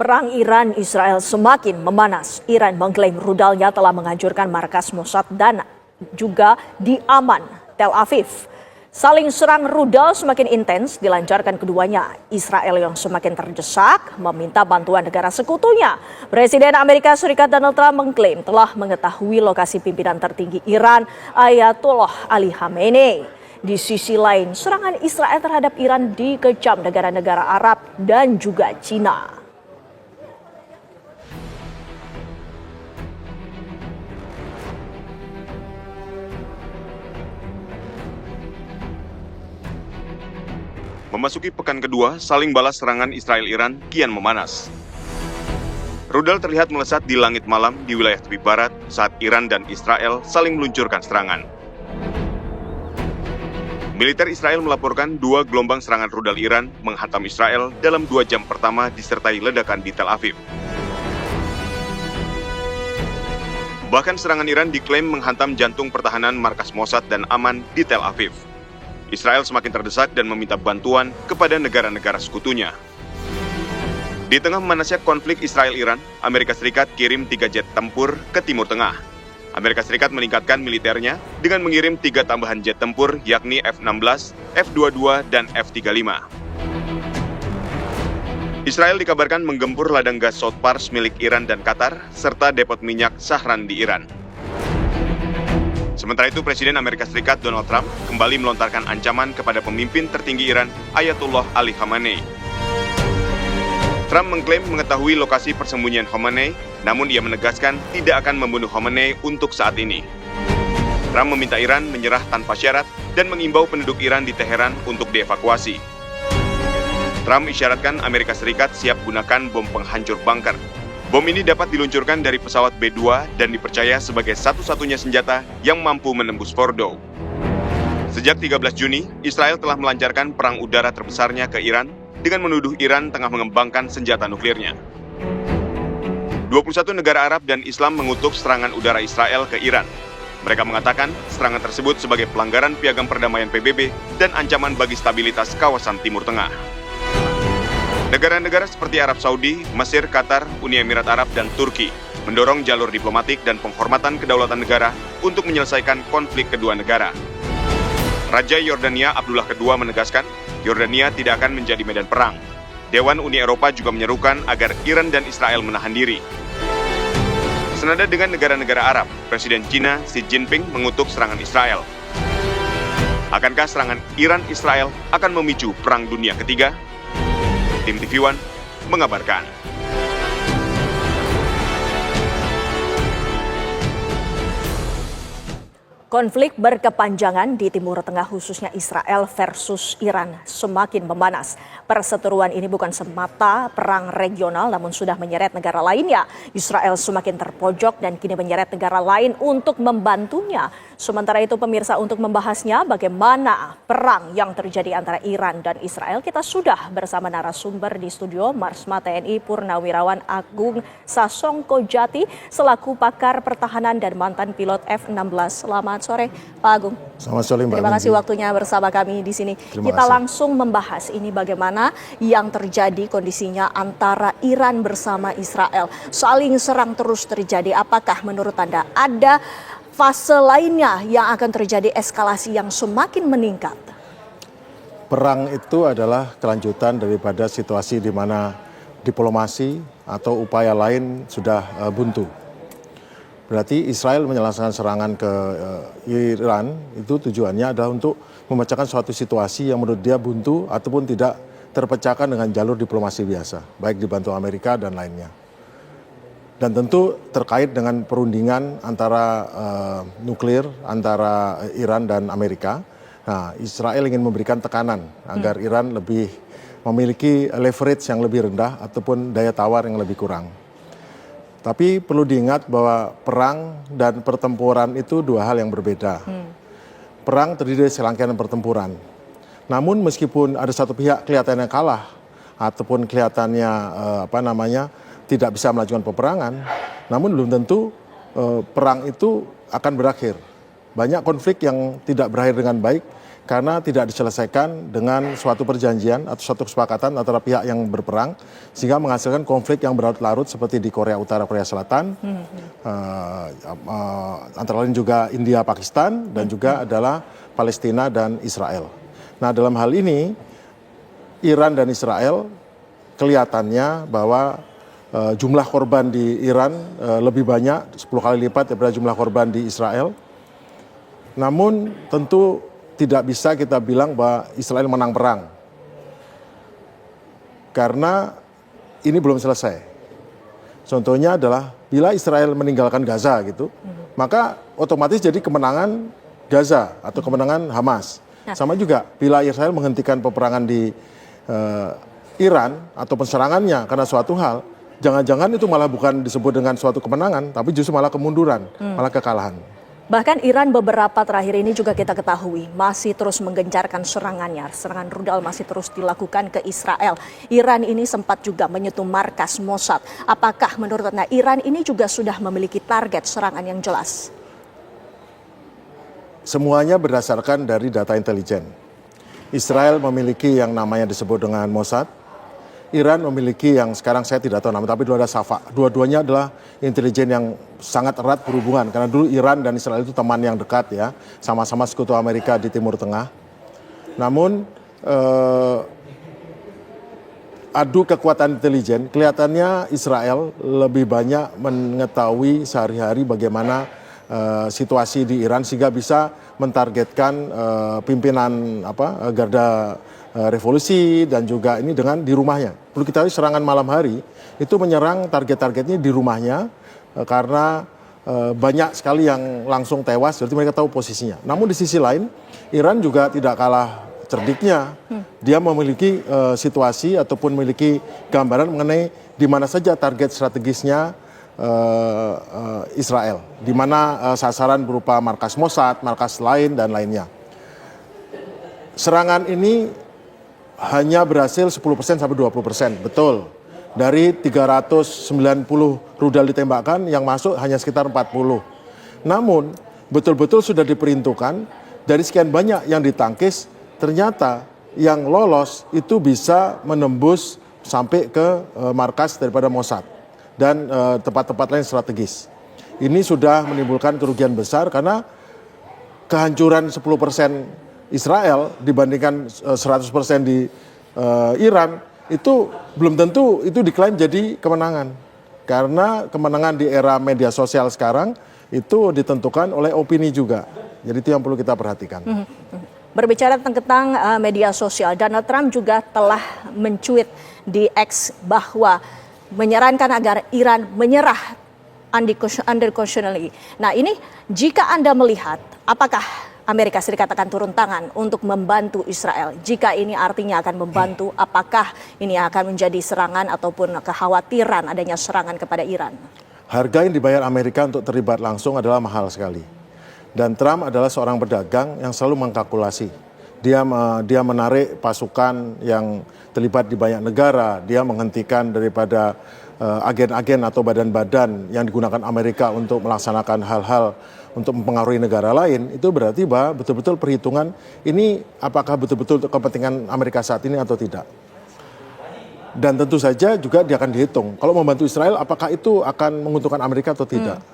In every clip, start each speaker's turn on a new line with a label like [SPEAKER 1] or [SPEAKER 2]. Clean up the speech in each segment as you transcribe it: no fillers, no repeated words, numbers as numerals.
[SPEAKER 1] Perang Iran-Israel semakin memanas. Iran mengklaim rudalnya telah menghancurkan markas Mossad dan juga di Aman, Tel Aviv. Saling serang rudal semakin intens dilancarkan keduanya. Israel yang semakin terdesak meminta bantuan negara sekutunya. Presiden Amerika Serikat Donald Trump mengklaim telah mengetahui lokasi pimpinan tertinggi Iran, Ayatollah Ali Khamenei. Di sisi lain, serangan Israel terhadap Iran dikecam negara-negara Arab dan juga Cina.
[SPEAKER 2] Memasuki pekan kedua, saling balas serangan Israel-Iran kian memanas. Rudal terlihat melesat di langit malam di wilayah tepi barat saat Iran dan Israel saling meluncurkan serangan. Militer Israel melaporkan 2 gelombang serangan rudal Iran menghantam Israel dalam 2 jam pertama disertai ledakan di Tel Aviv. Bahkan serangan Iran diklaim menghantam jantung pertahanan markas Mossad dan Aman di Tel Aviv. Israel semakin terdesak dan meminta bantuan kepada negara-negara sekutunya. Di tengah memanasnya konflik Israel-Iran, Amerika Serikat kirim 3 jet tempur ke Timur Tengah. Amerika Serikat meningkatkan militernya dengan mengirim 3 tambahan jet tempur yakni F-16, F-22, dan F-35. Israel dikabarkan menggempur ladang gas South Pars milik Iran dan Qatar, serta depot minyak Shahran di Iran. Sementara itu, Presiden Amerika Serikat Donald Trump kembali melontarkan ancaman kepada pemimpin tertinggi Iran, Ayatollah Ali Khamenei. Trump mengklaim mengetahui lokasi persembunyian Khamenei, namun ia menegaskan tidak akan membunuh Khamenei untuk saat ini. Trump meminta Iran menyerah tanpa syarat dan mengimbau penduduk Iran di Teheran untuk dievakuasi. Trump isyaratkan Amerika Serikat siap gunakan bom penghancur bunker. Bom ini dapat diluncurkan dari pesawat B-2 dan dipercaya sebagai satu-satunya senjata yang mampu menembus Fordo. Sejak 13 Juni, Israel telah melancarkan perang udara terbesarnya ke Iran dengan menuduh Iran tengah mengembangkan senjata nuklirnya. 21 negara Arab dan Islam mengutuk serangan udara Israel ke Iran. Mereka mengatakan serangan tersebut sebagai pelanggaran piagam perdamaian PBB dan ancaman bagi stabilitas kawasan Timur Tengah. Negara-negara seperti Arab Saudi, Mesir, Qatar, Uni Emirat Arab, dan Turki mendorong jalur diplomatik dan penghormatan kedaulatan negara untuk menyelesaikan konflik kedua negara. Raja Yordania Abdullah II menegaskan, Yordania tidak akan menjadi medan perang. Dewan Uni Eropa juga menyerukan agar Iran dan Israel menahan diri. Senada dengan negara-negara Arab, Presiden Cina Xi Jinping mengutuk serangan Israel. Akankah serangan Iran-Israel akan memicu Perang Dunia Ketiga? Tim TV One mengabarkan.
[SPEAKER 1] Konflik berkepanjangan di Timur Tengah khususnya Israel versus Iran semakin memanas. Perseteruan ini bukan semata perang regional namun sudah menyeret negara lainnya. Israel semakin terpojok dan kini menyeret negara lain untuk membantunya. Sementara itu pemirsa, untuk membahasnya bagaimana perang yang terjadi antara Iran dan Israel, kita sudah bersama narasumber di studio, Marsma TNI Purnawirawan Agung Sasongkojati selaku pakar pertahanan dan mantan pilot F-16. Selamat sore Pak Agung.
[SPEAKER 3] Selamat sore Mbak.
[SPEAKER 1] Terima kasih waktunya bersama kami di sini. Kita langsung membahas ini bagaimana yang terjadi kondisinya antara Iran bersama Israel. Saling serang terus terjadi. Apakah menurut Anda ada fase lainnya yang akan terjadi eskalasi yang semakin meningkat?
[SPEAKER 3] Perang itu adalah kelanjutan daripada situasi di mana diplomasi atau upaya lain sudah buntu. Berarti Israel menyelesaikan serangan ke Iran itu tujuannya adalah untuk memecahkan suatu situasi yang menurut dia buntu ataupun tidak terpecahkan dengan jalur diplomasi biasa, baik dibantu Amerika dan lainnya. Dan tentu terkait dengan perundingan antara nuklir antara Iran dan Amerika. Nah, Israel ingin memberikan tekanan agar Iran lebih memiliki leverage yang lebih rendah ataupun daya tawar yang lebih kurang. Tapi perlu diingat bahwa perang dan pertempuran itu 2 hal yang berbeda. Perang terdiri dari serangkaian pertempuran. Namun meskipun ada satu pihak kelihatannya kalah ataupun kelihatannya tidak bisa melakukan peperangan, namun belum tentu perang itu akan berakhir. Banyak konflik yang tidak berakhir dengan baik karena tidak diselesaikan dengan suatu perjanjian atau suatu kesepakatan antara pihak yang berperang sehingga menghasilkan konflik yang berlarut-larut seperti di Korea Utara, Korea Selatan, antara lain juga India, Pakistan, dan juga adalah Palestina dan Israel. Nah, dalam hal ini Iran dan Israel kelihatannya bahwa jumlah korban di Iran lebih banyak, 10 kali lipat daripada jumlah korban di Israel. Namun tentu tidak bisa kita bilang bahwa Israel menang perang. Karena ini belum selesai. Contohnya adalah bila Israel meninggalkan Gaza gitu, maka otomatis jadi kemenangan Gaza atau kemenangan Hamas. Sama juga bila Israel menghentikan peperangan di Iran atau penserangannya karena suatu hal, jangan-jangan itu malah bukan disebut dengan suatu kemenangan, tapi justru malah kemunduran, malah kekalahan.
[SPEAKER 1] Bahkan Iran beberapa terakhir ini juga kita ketahui masih terus menggencarkan serangannya. Serangan rudal masih terus dilakukan ke Israel. Iran ini sempat juga menyentuh markas Mossad. Apakah menurut Anda Iran ini juga sudah memiliki target serangan yang jelas?
[SPEAKER 3] Semuanya berdasarkan dari data intelijen. Israel memiliki yang namanya disebut dengan Mossad. Iran memiliki yang sekarang saya tidak tahu namanya, tapi ada Safa. Dua-duanya adalah intelijen yang sangat erat berhubungan. Karena dulu Iran dan Israel itu teman yang dekat ya, sama-sama sekutu Amerika di Timur Tengah. Namun adu kekuatan intelijen, kelihatannya Israel lebih banyak mengetahui sehari-hari bagaimana situasi di Iran sehingga bisa mentargetkan pimpinan garda revolusi dan juga ini dengan di rumahnya. Perlu kita tahu serangan malam hari itu menyerang target-targetnya di rumahnya karena banyak sekali yang langsung tewas, jadi mereka tahu posisinya. Namun di sisi lain Iran juga tidak kalah cerdiknya. Dia memiliki situasi ataupun memiliki gambaran mengenai di mana saja target strategisnya Israel, di mana sasaran berupa markas Mossad, markas lain dan lainnya. Serangan ini hanya berhasil 10% sampai 20%, betul. Dari 390 rudal ditembakkan, yang masuk hanya sekitar 40. Namun betul-betul sudah diperuntukkan dari sekian banyak yang ditangkis, ternyata yang lolos itu bisa menembus sampai ke markas daripada Mossad dan tempat-tempat lain strategis. Ini sudah menimbulkan kerugian besar karena kehancuran 10% Israel dibandingkan 100% di Iran itu belum tentu itu diklaim jadi kemenangan. Karena kemenangan di era media sosial sekarang itu ditentukan oleh opini juga. Jadi itu yang perlu kita perhatikan.
[SPEAKER 1] Berbicara tentang media sosial, Donald Trump juga telah mencuit di X bahwa menyarankan agar Iran menyerah unconditionally. Nah ini jika Anda melihat apakah Amerika Serikat akan turun tangan untuk membantu Israel? Jika ini artinya akan membantu, apakah ini akan menjadi serangan ataupun kekhawatiran adanya serangan kepada Iran?
[SPEAKER 3] Harga yang dibayar Amerika untuk terlibat langsung adalah mahal sekali. Dan Trump adalah seorang pedagang yang selalu mengkalkulasi. Dia menarik pasukan yang terlibat di banyak negara, dia menghentikan daripada agen-agen atau badan-badan yang digunakan Amerika untuk melaksanakan hal-hal untuk mempengaruhi negara lain, itu berarti bahwa betul-betul perhitungan ini apakah betul-betul untuk kepentingan Amerika saat ini atau tidak. Dan tentu saja juga dia akan dihitung. Kalau membantu Israel, apakah itu akan menguntungkan Amerika atau tidak?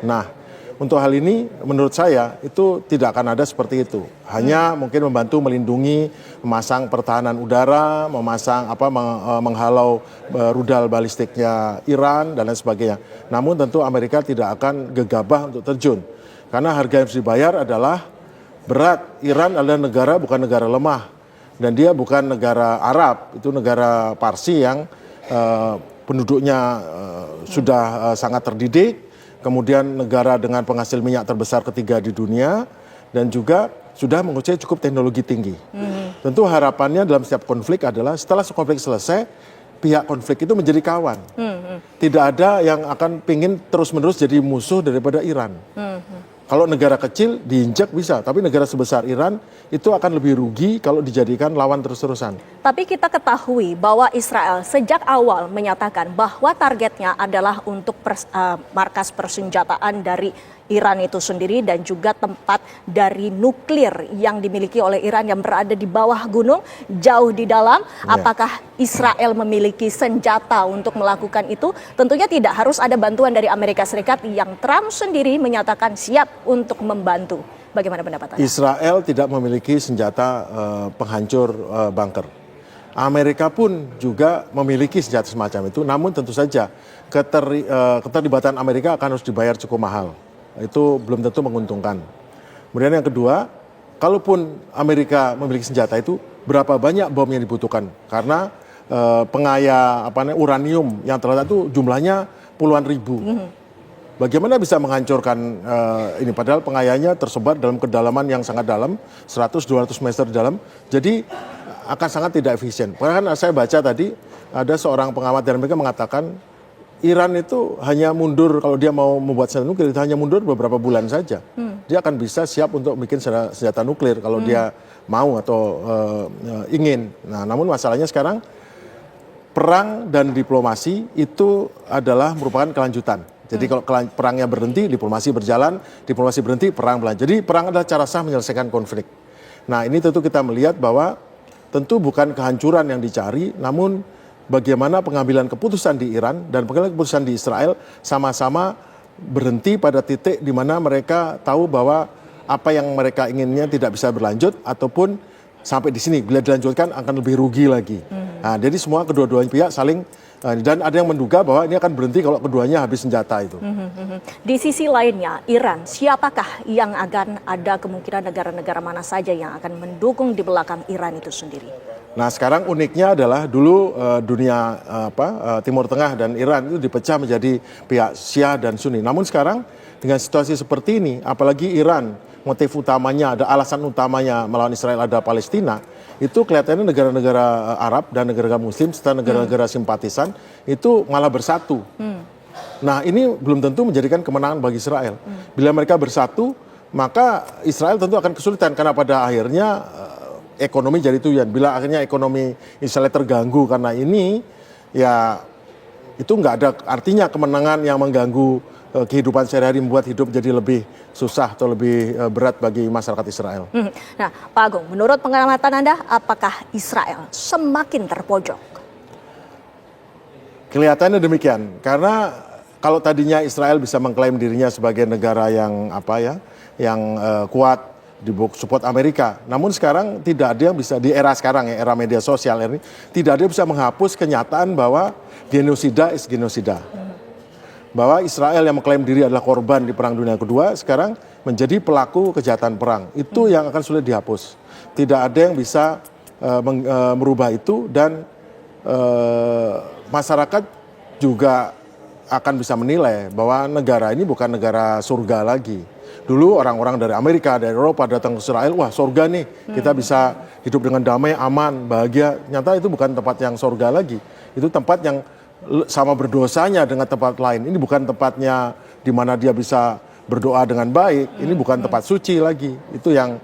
[SPEAKER 3] Nah, untuk hal ini menurut saya itu tidak akan ada seperti itu. Hanya mungkin membantu melindungi, memasang pertahanan udara, menghalau rudal balistiknya Iran dan lain sebagainya. Namun tentu Amerika tidak akan gegabah untuk terjun. Karena harga yang harus dibayar adalah berat. Iran adalah negara bukan negara lemah. Dan dia bukan negara Arab, itu negara Parsi yang penduduknya sudah sangat terdidik. Kemudian negara dengan penghasil minyak terbesar ketiga di dunia. Dan juga sudah menguasai cukup teknologi tinggi. Tentu harapannya dalam setiap konflik adalah setelah konflik selesai, pihak konflik itu menjadi kawan. Tidak ada yang akan pingin terus-menerus jadi musuh daripada Iran. Kalau negara kecil diinjak bisa, tapi negara sebesar Iran itu akan lebih rugi kalau dijadikan lawan terus-terusan.
[SPEAKER 1] Tapi kita ketahui bahwa Israel sejak awal menyatakan bahwa targetnya adalah untuk markas persenjataan dari Iran itu sendiri dan juga tempat dari nuklir yang dimiliki oleh Iran yang berada di bawah gunung jauh di dalam. Apakah Israel memiliki senjata untuk melakukan itu? Tentunya tidak, harus ada bantuan dari Amerika Serikat yang Trump sendiri menyatakan siap untuk membantu. Bagaimana pendapat Anda?
[SPEAKER 3] Israel tidak memiliki senjata penghancur bunker. Amerika pun juga memiliki senjata semacam itu, namun tentu saja keterlibatan Amerika akan harus dibayar cukup mahal. Itu belum tentu menguntungkan. Kemudian yang kedua, kalaupun Amerika memiliki senjata itu, berapa banyak bom yang dibutuhkan? Karena uranium yang terletak itu jumlahnya puluhan ribu. Bagaimana bisa menghancurkan ini? Padahal pengayaannya tersebar dalam kedalaman yang sangat dalam, 100-200 meter dalam. Jadi akan sangat tidak efisien. Bahkan saya baca tadi ada seorang pengamat dari Amerika mengatakan Iran itu hanya mundur kalau dia mau membuat senjata nuklir, itu hanya mundur beberapa bulan saja. Dia akan bisa siap untuk bikin senjata nuklir kalau dia mau atau ingin. Nah, namun masalahnya sekarang perang dan diplomasi itu adalah merupakan kelanjutan. Jadi kalau perangnya berhenti, diplomasi berjalan, diplomasi berhenti, perang berlanjut. Jadi perang adalah cara sah menyelesaikan konflik. Nah, ini tentu kita melihat bahwa tentu bukan kehancuran yang dicari, namun bagaimana pengambilan keputusan di Iran dan pengambilan keputusan di Israel sama-sama berhenti pada titik di mana mereka tahu bahwa apa yang mereka inginnya tidak bisa berlanjut ataupun sampai di sini bila dilanjutkan akan lebih rugi lagi. Nah, jadi semua kedua-duanya pihak saling dan ada yang menduga bahwa ini akan berhenti kalau keduanya habis senjata itu.
[SPEAKER 1] Di sisi lainnya, Iran, siapakah yang akan ada kemungkinan negara-negara mana saja yang akan mendukung di belakang Iran itu sendiri?
[SPEAKER 3] Nah, sekarang uniknya adalah dulu dunia Timur Tengah dan Iran itu dipecah menjadi pihak Syiah dan Sunni. Namun sekarang dengan situasi seperti ini, apalagi Iran motif utamanya, ada alasan utamanya melawan Israel ada Palestina, itu kelihatannya negara-negara Arab dan negara-negara Muslim serta negara-negara simpatisan itu malah bersatu. Nah, ini belum tentu menjadikan kemenangan bagi Israel. Bila mereka bersatu, maka Israel tentu akan kesulitan karena pada akhirnya ekonomi jadi tujuan. Bila akhirnya ekonomi Israel terganggu karena ini, ya itu nggak ada artinya kemenangan yang mengganggu kehidupan sehari-hari, membuat hidup jadi lebih susah atau lebih berat bagi masyarakat Israel.
[SPEAKER 1] Nah, Pak Agung, menurut pengamatan Anda, apakah Israel semakin terpojok?
[SPEAKER 3] Kelihatannya demikian, karena kalau tadinya Israel bisa mengklaim dirinya sebagai negara yang kuat, support Amerika. Namun sekarang tidak ada yang bisa, di era sekarang ya, era media sosial ini, tidak ada yang bisa menghapus kenyataan bahwa genosida is genosida. Bahwa Israel yang mengklaim diri adalah korban di Perang Dunia Kedua, sekarang menjadi pelaku kejahatan perang. Itu yang akan sulit dihapus. Tidak ada yang bisa merubah itu dan masyarakat juga akan bisa menilai bahwa negara ini bukan negara surga lagi. Dulu orang-orang dari Amerika, dari Eropa datang ke Israel, wah surga nih, kita bisa hidup dengan damai, aman, bahagia. Nyata itu bukan tempat yang surga lagi. Itu tempat yang sama berdosanya dengan tempat lain. Ini bukan tempatnya di mana dia bisa berdoa dengan baik. Ini bukan tempat suci lagi. Itu yang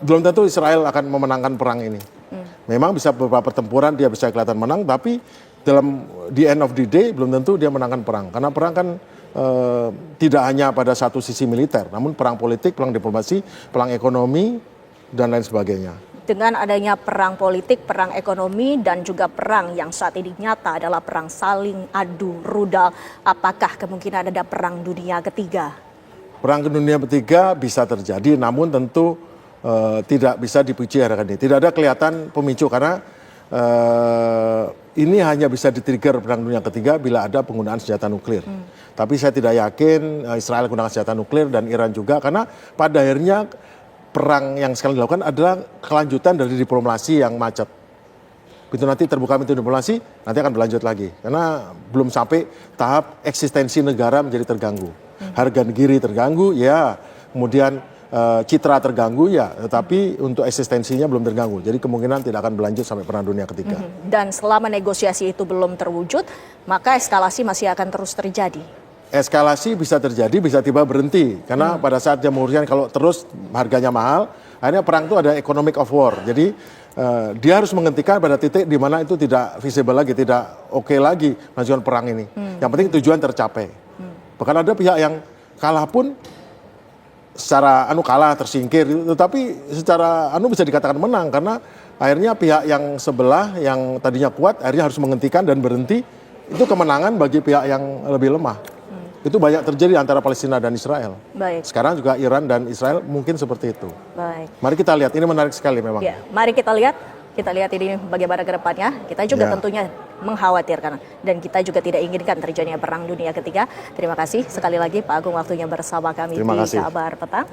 [SPEAKER 3] belum tentu Israel akan memenangkan perang ini. Memang bisa beberapa pertempuran dia bisa kelihatan menang, tapi dalam the end of the day belum tentu dia menangkan perang. Karena perang kan tidak hanya pada satu sisi militer, namun perang politik, perang diplomasi, perang ekonomi, dan lain sebagainya.
[SPEAKER 1] Dengan adanya perang politik, perang ekonomi, dan juga perang yang saat ini nyata adalah perang saling adu rudal, apakah kemungkinan ada perang dunia ketiga?
[SPEAKER 3] Perang dunia ketiga bisa terjadi, namun tentu tidak bisa dipicu arahkan ini. Tidak ada kelihatan pemicu karena ini hanya bisa di-trigger perang dunia ketiga bila ada penggunaan senjata nuklir. Tapi saya tidak yakin Israel menggunakan senjata nuklir dan Iran juga, karena pada akhirnya perang yang sekarang dilakukan adalah kelanjutan dari diplomasi yang macet. Begitu nanti terbuka pintu diplomasi, nanti akan berlanjut lagi. Karena belum sampai tahap eksistensi negara menjadi terganggu. Harga diri terganggu, ya. Kemudian citra terganggu, ya. Tetapi untuk eksistensinya belum terganggu. Jadi kemungkinan tidak akan berlanjut sampai perang dunia ketiga.
[SPEAKER 1] Dan selama negosiasi itu belum terwujud, maka eskalasi masih akan terus terjadi.
[SPEAKER 3] Eskalasi bisa terjadi, bisa tiba berhenti. Karena pada saat dia menguruskan kalau terus harganya mahal, akhirnya perang itu ada economic of war. Jadi dia harus menghentikan pada titik di mana itu tidak visible lagi, tidak oke lagi melanjutkan perang ini. Yang penting tujuan tercapai. Bahkan ada pihak yang kalah pun secara kalah tersingkir, tetapi secara bisa dikatakan menang karena akhirnya pihak yang sebelah yang tadinya kuat akhirnya harus menghentikan dan berhenti. Itu kemenangan bagi pihak yang lebih lemah. Itu banyak terjadi antara Palestina dan Israel.
[SPEAKER 1] Baik.
[SPEAKER 3] Sekarang juga Iran dan Israel mungkin seperti itu.
[SPEAKER 1] Baik.
[SPEAKER 3] Mari kita lihat, ini menarik sekali memang.
[SPEAKER 1] Ya, mari kita lihat ini bagaimana ke depannya. Kita juga tentunya mengkhawatirkan dan kita juga tidak inginkan terjadinya perang dunia ketiga. Terima kasih sekali lagi Pak Agung waktunya bersama kami di Kabar Petang.